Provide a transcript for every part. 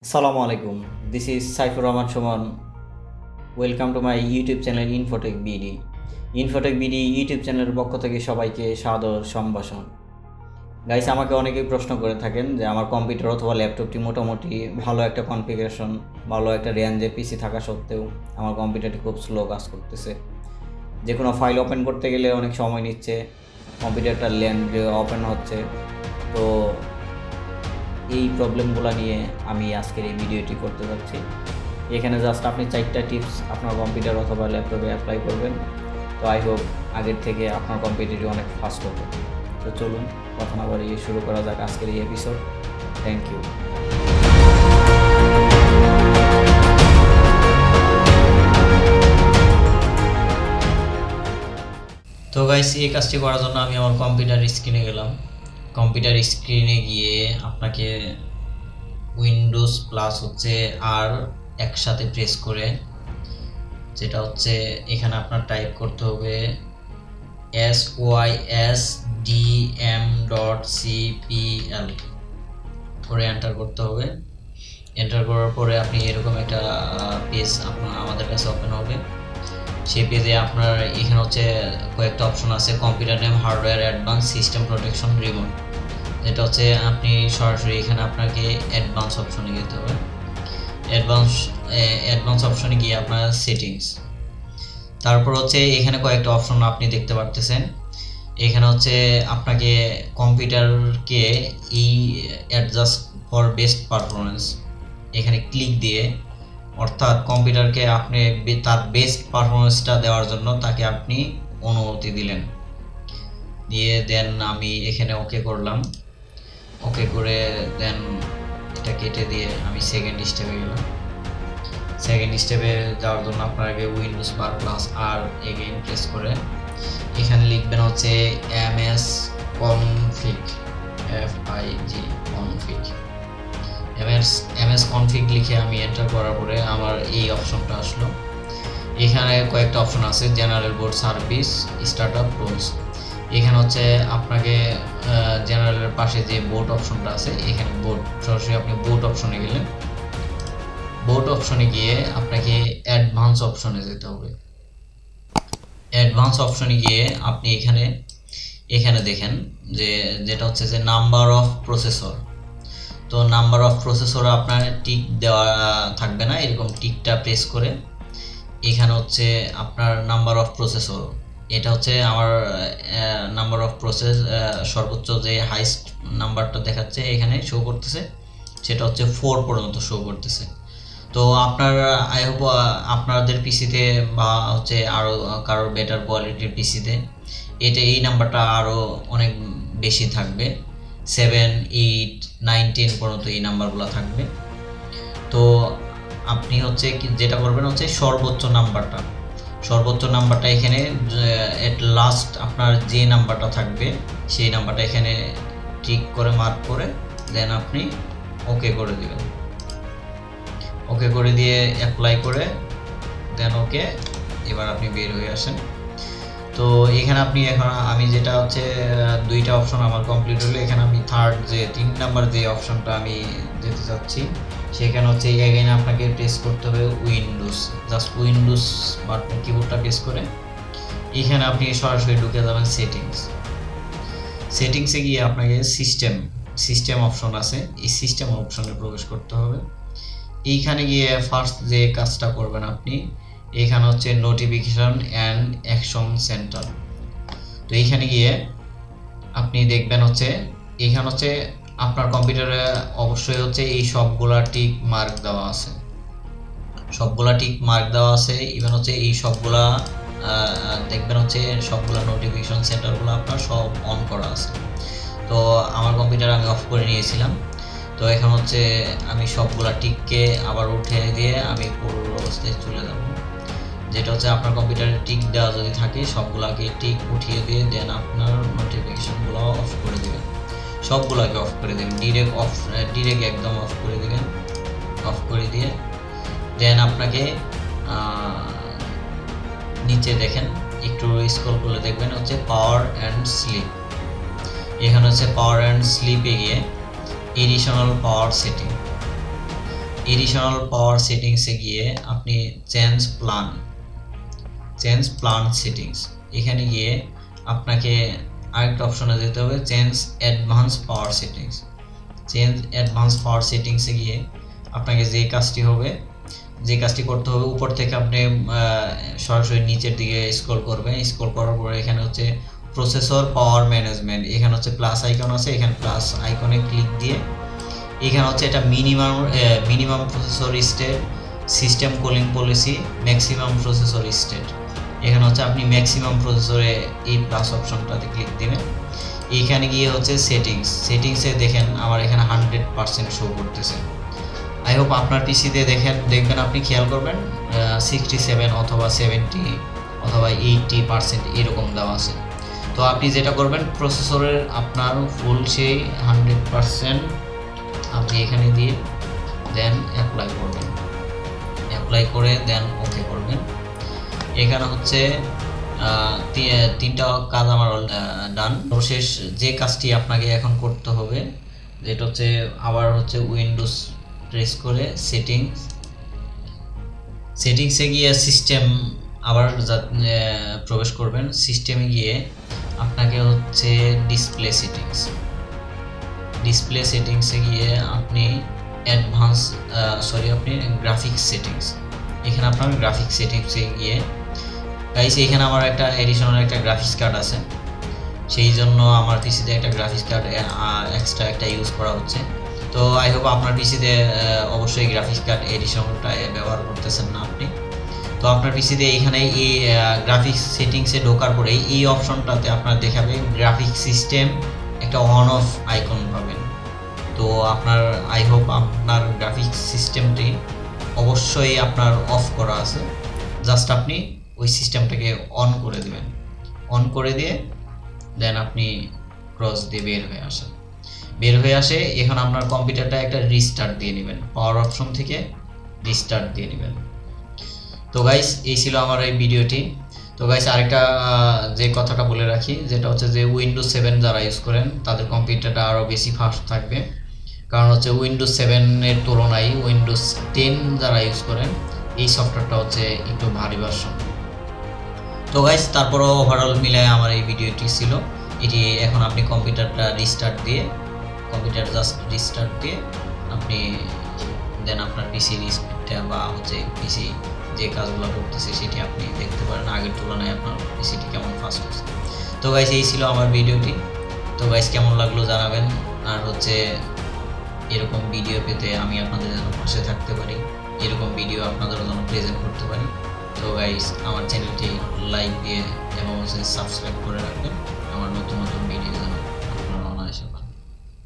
Assalamu alaikum. This is Saifur Rahman Shuman. Welcome to my YouTube channel Infotech BD. Infotech BD YouTube চ্যানেলের পক্ষ থেকে সবাইকে সাদর সম্ভাষণ। গাইস, আমাকে অনেকেই প্রশ্ন করে থাকেন যে আমার কম্পিউটার অথবা ল্যাপটপটি মোটামুটি ভালো একটা কনফিগারেশন, ভালো একটা রেঞ্জের পিসি থাকা সত্ত্বেও আমার কম্পিউটারটি খুব স্লো কাজ করতেছে। যে কোনো ফাইল ওপেন করতে গেলে অনেক সময় নিচ্ছে, কম্পিউটারটা ল্যান্ড ওপেন হচ্ছে। তো এই প্রবলেমগুলো নিয়ে আমি আজকের এই ভিডিওটি করতে যাচ্ছি। এখানে জাস্ট আপনি 4টা টিপস আপনার কম্পিউটার অথবা ল্যাপটপে অ্যাপ্লাই করবেন। তো আই হোপ আগের থেকে আপনার কম্পিউটারটি অনেক ফাস্ট হবে। তো চলুন কথা না বাড়িয়ে শুরু করা যাক আজকের এই এপিসোড। Thank you. তো গাইস, এই কাজটি করার জন্য আমি আমার কম্পিউটার স্ক্রিনে গেলাম। কম্পিউটার স্ক্রিনে গিয়ে আপনাকে উইন্ডোজ প্লাস আর একসাথে প্রেস করে, যেটা এখানে আপনার টাইপ করতে হবে sysdm.cpl করে এন্টার করতে হবে। এন্টার করার পরে আপনি এরকম একটা পেজ আমাদের কাছে ওপেন হবে। সেই পেজে আপনার এখানে কয়েকটা অপশন আছে, computer name, hardware, advance, system protection, remote. যেটা আপনি সরাসরি এখানে আপনাকে অ্যাডভান্স অপশনে যেতে হবে। অ্যাডভান্স অপশনে গিয়ে আপনার সেটিংস, তারপর এখানে কয়েকটা অপশন আপনি দেখতে পারতেছেন। এখানে আপনাকে কম্পিউটারকে অ্যাডজাস্ট ফর বেস্ট পারফরমেন্স এখানে ক্লিক দিয়ে, অর্থাৎ কম্পিউটারকে আপনি তার বেস্ট পারফরমেন্সটা দেওয়ার জন্য তাকে আপনি অনুমতি দিলেন। দিয়ে দেন আমি এখানে ওকে করলাম। ওকে করে দেন এটা কেটে দিয়ে আমি সেকেন্ড স্টেপে গেলাম। সেকেন্ড স্টেপে যাওয়ার জন্য আপনাকে উইন্ডোজ বার প্লাস আর এগেইন প্রেস করে এখানে লিখবেন ms config config ms config লিখে আমি এন্টার করার পরে আমার এই অপশনটা আসলো। এখানে কয়েকটা অপশন আছে, general board service, startup rules. এখানে আপনাকে জেনারেলের পাশে যে বোর্ড অপশনটা আছে, এখানে বোর্ড সরাসরি আপনি বোর্ড অপশনে গেলেন। বোর্ড অপশনে গিয়ে আপনাকে অ্যাডভান্স অপশনে যেতে হবে। অ্যাডভান্স অপশনে গিয়ে আপনি এখানে দেখেন যেটা যে নাম্বার অফ প্রসেসর। তো নাম্বার অফ প্রসেসর আপনার টিক দেওয়া থাকবে না, এরকম টিকটা প্রেস করে এখানে আপনার নাম্বার অফ প্রসেসর, এটা আমার নাম্বার অফ প্রসেস সর্বোচ্চ যে হাইস্ট নাম্বারটা দেখাচ্ছে এখানে শো করতেছে, সেটা 4 পর্যন্ত শো করতেছে। তো আপনার আই হোপ আপনাদের পিসিতে বা আরও কারোর বেটার কোয়ালিটির পিসিতে এই নাম্বারটা আরও অনেক বেশি থাকবে, 7, 8, 9, 10 পর্যন্ত এই নাম্বারগুলো থাকবে। তো আপনি যেটা করবেন সর্বোচ্চ নাম্বারটা এখানে এট লাস্ট আপনার যে নাম্বারটা থাকবে সেই নাম্বারটা এখানে টিক করে মার্ক করে দেন আপনি ওকে করে দিবেন। ওকে করে দিয়ে অ্যাপ্লাই করে দেন ওকে, এবার আপনি বের হয়ে আসেন। তো এখানে আপনি আমি যেটা 2টা অপশন আমার কমপ্লিট হলো। এখানে আমি থার্ড যে 3 নাম্বার যে অপশনটা আমি যেতে চাচ্ছি, সেখানে এগেইন আপনাকে প্রেস করতে হবে উইন্ডোজ, জাস্ট উইন্ডোজ বাটন কিবোর্ডটা প্রেস করে এখানে আপনি সরাসরি ঢুকে যাবেন সেটিংসে গিয়ে আপনাকে সিস্টেম অপশন আছে, এই সিস্টেম অপশনে প্রবেশ করতে হবে। এইখানে গিয়ে ফার্স্ট যে কাজটা করবেন আপনি এখানে নোটিফিকেশন অ্যান্ড অ্যাকশন সেন্টার। তো এইখানে গিয়ে আপনি দেখবেন এখানে আপনার কম্পিউটারে অবশ্যই এই সবগুলা টিক মার্ক দেওয়া আছে, ইভেন এই সবগুলা দেখবেন সবগুলা নোটিফিকেশন সেন্টারগুলো আপনার সব অন করা আছে। তো আমার কম্পিউটার আমি অফ করে নিয়েছিলাম। তো এখন আমি সবগুলা টিককে আবার উঠে দিয়ে আমি পুরো অবস্থায় চলে যাব। যেটা আপনার কম্পিউটারে টিক দেওয়া যদি থাকে সবগুলাকে টিক উঠিয়ে দিয়ে দেন আপনার নোটিফিকেশনগুলো অফ করে দেবেন, সবগুলাকে অফ করে দেবেন, ডিরেক্ট একদম অফ করে দেবেন। অফ করে দিয়ে দেন আপনাকে নিচে দেখেন, একটু স্ক্রল করলে দেখবেন পাওয়ার অ্যান্ড স্লিপ। এখানে পাওয়ার অ্যান্ড স্লিপে গিয়ে এডিশনাল পাওয়ার সেটিং, এডিশনাল পাওয়ার সেটিংসে গিয়ে আপনি চেঞ্জ প্ল্যান সেটিংস, এখানে গিয়ে আপনাকে আরেকটা অপশনে যেতে হবে, চেঞ্জ অ্যাডভান্স পাওয়ার সেটিংসে গিয়ে আপনাকে যে কাজটি করতে হবে, উপর থেকে আপনি সরাসরি নিচের দিকে স্ক্রল করবেন। স্ক্রল করার পরে এখানে হচ্ছে প্রসেসর পাওয়ার ম্যানেজমেন্ট, এখানে হচ্ছে প্লাস আইকন আছে, এখানে প্লাস আইকনে ক্লিক দিয়ে এখানে হচ্ছে এটা minimum processor state, system cooling policy, maximum processor state. এখানে হচ্ছে আপনি ম্যাক্সিমাম প্রসেসরে এই প্লাস অপশনটাতে ক্লিক দিবেন। এইখানে গিয়ে হচ্ছে সেটিংসে দেখেন আমার এখানে 100% শো করতেছে। আই হোপ আপনার পিসিতে দেখবেন, আপনি খেয়াল করবেন 67 অথবা 70 অথবা 80% এরকম দেওয়া আছে। তো আপনি যেটা করবেন, প্রসেসরের আপনার ফুল সেই 100% আপনি এখানে দিয়ে দেন অ্যাপ্লাই করে দেন ওকে করবেন। এখানে হচ্ছে তিনটা কাজ আমার ডান। সর্বশেষ যে কাজটি আপনাকে এখন করতে হবে, যেটা হচ্ছে আবার হচ্ছে উইন্ডোজ প্রেস করে সেটিংসে গিয়ে সিস্টেম আবার প্রবেশ করবেন। সিস্টেমে গিয়ে আপনাকে হচ্ছে ডিসপ্লে সেটিংসে গিয়ে আপনি আপনি গ্রাফিক্স সেটিংস, এখানে আপনার গ্রাফিক্স সেটিংসে গিয়ে গাইস, এখানে আমার একটা এডিশনাল একটা গ্রাফিক্স কার্ড আছে, সেই জন্য আমার পিসিতে একটা গ্রাফিক্স কার্ড এক্সট্রা একটা ইউজ করা হচ্ছে। তো আই হোপ আপনার পিসিতে অবশ্যই গ্রাফিক্স কার্ড এডিশনটা ব্যবহার করতেছেন না আপনি। তো আপনার পিসিতে এখানে এই গ্রাফিক্স সেটিংসে ঢোকার পরে এই অপশনটাতে আপনার দেখাবে গ্রাফিক সিস্টেম, একটা অন অফ আইকন পাবেন। তো আপনার আই হোপ আপনার গ্রাফিক্স সিস্টেমটি অবশ্যই আপনার অফ করা আছে, জাস্ট আপনি ওই সিস্টেমটাকে অন করে দিবেন। অন করে দিয়ে দেন আপনি ক্রস দিয়ে বের হয়ে আসে। এখন আপনার কম্পিউটারটা একটা রিস্টার্ট দিয়ে নেবেন, পাওয়ার অপশন থেকে রিস্টার্ট দিয়ে নেবেন। তো গাইস, এই ছিল আমার এই ভিডিওটি। তো গাইস, আরেকটা যে কথাটা বলে রাখি, যেটা হচ্ছে যে উইন্ডোজ 7 যারা ইউজ করেন তাদের কম্পিউটারটা আরও বেশি ফাস্ট থাকবে, কারণ হচ্ছে উইন্ডোজ 7 এর তুলনায় উইন্ডোজ 10 যারা ইউজ করেন এই সফটওয়্যারটা হচ্ছে একটু ভারী ভার্সন। তো গাইস, তারপরও ওভারঅল মিলায় আমার এই ভিডিওটি ছিল এটি। এখন আপনি কম্পিউটার জাস্ট রিস্টার্ট দিয়ে আপনি দেন আপনার পিসির স্পিডটা বা হচ্ছে পিসি যে কাজগুলো করতেছে সেটি আপনি দেখতে পারেন, আগের তুলনায় আপনার পিসিটি কেমন ফাস্ট হচ্ছে। তো গাইস, এই ছিল আমার ভিডিওটি। তো গাইস, কেমন লাগলো জানাবেন, আর হচ্ছে এরকম ভিডিও পেতে আমি আপনাদের জন্য পাশে থাকতে পারি, এরকম ভিডিও আপনাদের জন্য প্রেজেন্ট করতে পারি। তো গাইস, আমার চ্যানেলটি লাইক দিয়ে এবং হচ্ছে সাবস্ক্রাইব করে রাখবেন, আমার নতুন ভিডিও যেন আপনারা অনায়াসে পান।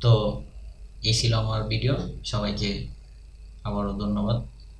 তো এই ছিল আমার ভিডিও, সবাইকে আবারও ধন্যবাদ।